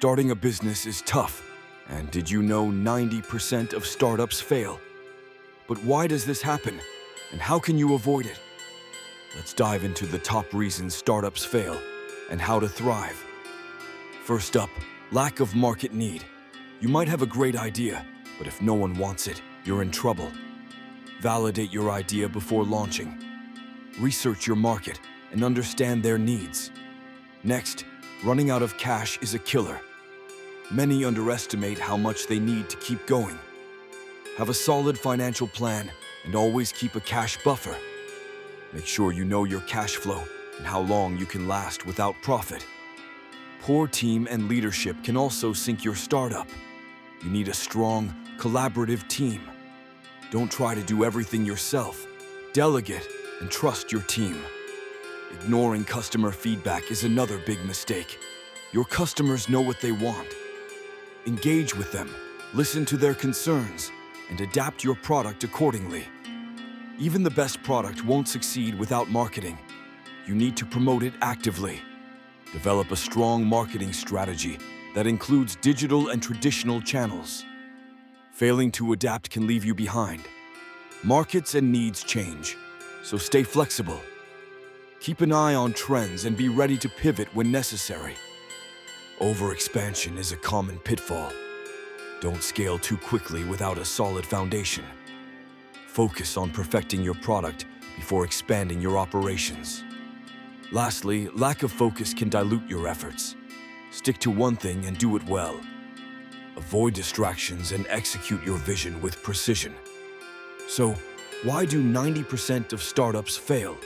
Starting a business is tough, and did you know 90% of startups fail? But why does this happen, and how can you avoid it? Let's dive into the top reasons startups fail and how to thrive. First up, lack of market need. You might have a great idea, but if no one wants it, you're in trouble. Validate your idea before launching. Research your market and understand their needs. Next, running out of cash is a killer. Many underestimate how much they need to keep going. Have a solid financial plan and always keep a cash buffer. Make sure you know your cash flow and how long you can last without profit. Poor team and leadership can also sink your startup. You need a strong, collaborative team. Don't try to do everything yourself. Delegate and trust your team. Ignoring customer feedback is another big mistake. Your customers know what they want. Engage with them, listen to their concerns, and adapt your product accordingly. Even the best product won't succeed without marketing. You need to promote it actively. Develop a strong marketing strategy that includes digital and traditional channels. Failing to adapt can leave you behind. Markets and needs change, so stay flexible. Keep an eye on trends and be ready to pivot when necessary. Overexpansion is a common pitfall. Don't scale too quickly without a solid foundation. Focus on perfecting your product before expanding your operations. Lastly, lack of focus can dilute your efforts. Stick to one thing and do it well. Avoid distractions and execute your vision with precision. So, why do 90% of startups fail?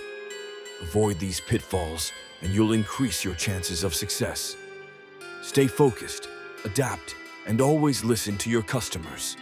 Avoid these pitfalls and you'll increase your chances of success. Stay focused, adapt, and always listen to your customers.